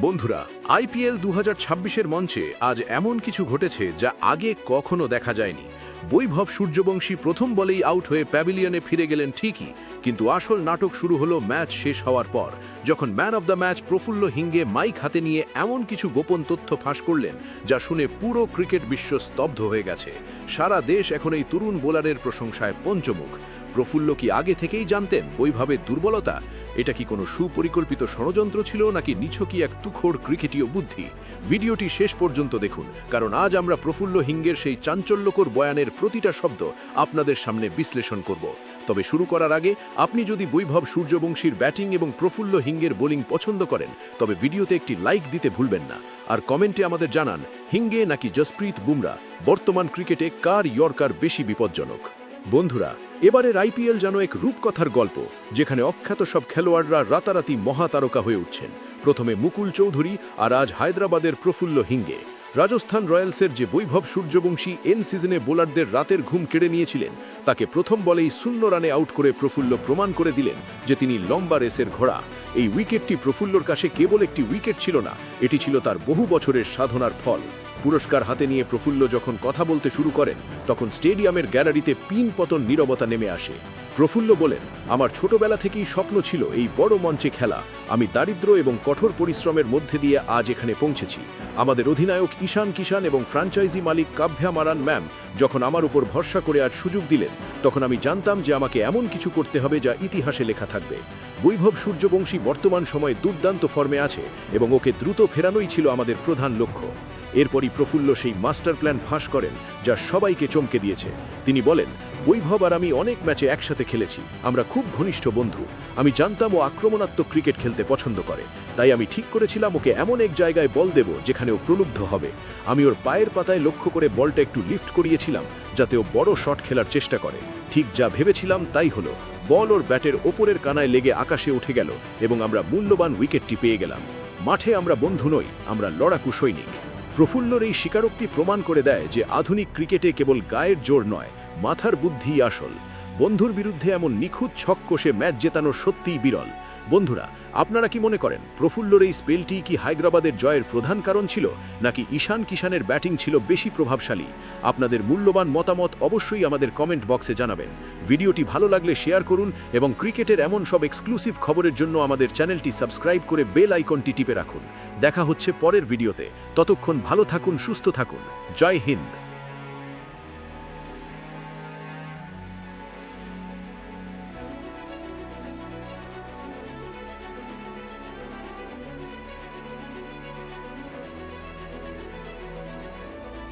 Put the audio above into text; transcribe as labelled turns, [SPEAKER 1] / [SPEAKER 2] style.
[SPEAKER 1] বন্ধুরা, আইপিএল 2026-এর মঞ্চে আজ এমন কিছু ঘটেছে যা আগে কখনো দেখা যায়নি। বৈভব সূর্যবংশী প্রথম বলেই আউট হয়ে প্যাভিলিয়নে ফিরে গেলেন ঠিকই, কিন্তু আসল নাটক শুরু হলো ম্যাচ শেষ হওয়ার পর, যখন man of the match Prafulla Hinge mic হাতে নিয়ে এমন কিছু গোপন তথ্য ফাঁস করলেন যা শুনে পুরো ক্রিকেট বিশ্ব স্তব্ধ হয়ে গেছে। সারা দেশ এখন এই তরুণ বোলারের প্রশংসায় পঞ্চমুখ। প্রফুল্ল কি আগে থেকেই জানতেন বৈভবের দুর্বলতা? এটা কি কোনো সুপরিকল্পিত ষড়যন্ত্র ছিল, নাকি নিছকই এক তুখোড় ক্রিকেটীয় বুদ্ধি? ভিডিওটি শেষ পর্যন্ত দেখুন, কারণ আজ আমরা প্রফুল্ল হিঙ্গের সেই চাঞ্চল্যকর বয়ানের প্রতিটা শব্দ আপনাদের সামনে বিশ্লেষণ করব। তবে শুরু করার আগে আপনি যদি বৈভব সূর্যবংশীর ব্যাটিং এবং প্রফুল্ল হিঙ্গের বোলিং পছন্দ করেন, তবে ভিডিওতে একটি লাইক দিতে ভুলবেন না। আর কমেন্টে আমাদের জানান, হিঙ্গে নাকি জসপ্রীত বুমরা, বর্তমান ক্রিকেটে কার ইয়র্কার বেশি বিপজ্জনক? বন্ধুরা, এবারের আইপিএল যেন এক রূপকথার গল্প, যেখানে অখ্যাত সব খেলোয়াড়রা রাতারাতি মহাতারকা হয়ে উঠছেন। প্রথমে মুকুল চৌধুরী, আর আজ হায়দ্রাবাদের প্রফুল্ল হিঙ্গে। রাজস্থান রয়্যালসের যে বৈভব সূর্যবংশী এন সিজনে বোলারদের রাতের ঘুম কেড়ে নিয়েছিলেন, তাকে প্রথম বলেই 0 রানে আউট করে প্রফুল্ল প্রমাণ করে দিলেন যে তিনি লম্বা রেসের ঘোড়া। এই উইকেটটি প্রফুল্লর কাছে কেবল একটি উইকেট ছিল না, এটি ছিল তার বহু বছরের সাধনার ফল। পুরস্কার হাতে নিয়ে প্রফুল্ল যখন কথা বলতে শুরু করেন, তখন স্টেডিয়ামের গ্যালারিতে পিন পতন নীরবতা নেমে আসে। প্রফুল্ল বলেন, আমার ছোটবেলা থেকেই স্বপ্ন ছিল এই বড় মঞ্চে খেলা। আমি দারিদ্র এবং কঠোর পরিশ্রমের মধ্যে দিয়ে আজ এখানে পৌঁছেছি। আমাদের অধিনায়ক ঈশান কিষান এবং ফ্র্যাঞ্চাইজি মালিক কাভ্যা মারান ম্যাম যখন আমার উপর ভরসা করে আজ সুযোগ দিলেন, তখন আমি জানতাম যে আমাকে এমন কিছু করতে হবে যা ইতিহাসে লেখা থাকবে। বৈভব সূর্যবংশী বর্তমান সময়ে দুর্দান্ত ফর্মে আছে এবং ওকে দ্রুত ফেরানোই ছিল আমাদের প্রধান লক্ষ্য। এরপরই প্রফুল্ল সেই মাস্টার প্ল্যান ফাঁস করেন, যা সবাইকে চমকে দিয়েছে। তিনি বলেন, বৈভব আর আমি অনেক ম্যাচে একসাথে খেলেছি, আমরা খুব ঘনিষ্ঠ বন্ধু। আমি জানতাম ও আক্রমণাত্মক ক্রিকেট খেলতে পছন্দ করে, তাই আমি ঠিক করেছিলাম ওকে এমন এক জায়গায় বল দেব যেখানে ও প্রলুব্ধ হবে। আমি ওর পায়ের পাতায় লক্ষ্য করে বলটা একটু লিফট করিয়েছিলাম, যাতে ও বড় শট খেলার চেষ্টা করে। ঠিক যা ভেবেছিলাম তাই হলো। বল ওর ব্যাটের ওপরের কানায় লেগে আকাশে উঠে গেল এবং আমরা মূল্যবান উইকেটটি পেয়ে গেলাম। মাঠে আমরা বন্ধু নই, আমরা লড়াকু সৈনিক। প্রফুল্লর এই স্বীকারোক্তি প্রমাণ করে দেয় যে আধুনিক ক্রিকেটে কেবল গায়ের জোর নয়, মাথার বুদ্ধিই আসল। বন্ধুর বিরুদ্ধে এমন নিখুঁত ছক কষে ম্যাচ জেতানো সত্যিই বিরল। বন্ধুরা, আপনারা কি মনে করেন প্রফুল্লর এই স্পেলটি কি হায়দ্রাবাদের জয়ের প্রধান কারণ ছিল, নাকি ঈশান কিষানের ব্যাটিং ছিল বেশি প্রভাবশালী? আপনাদের মূল্যবান মতামত অবশ্যই আমাদের কমেন্ট বক্সে জানাবেন। ভিডিওটি ভালো লাগলে শেয়ার করুন এবং ক্রিকেটের এমন সব এক্সক্লুসিভ খবরের জন্য আমাদের চ্যানেলটি সাবস্ক্রাইব করে বেল আইকনটি টিপে রাখুন। দেখা হচ্ছে পরের ভিডিওতে। ততক্ষণ ভালো থাকুন, সুস্থ থাকুন। জয় হিন্দ।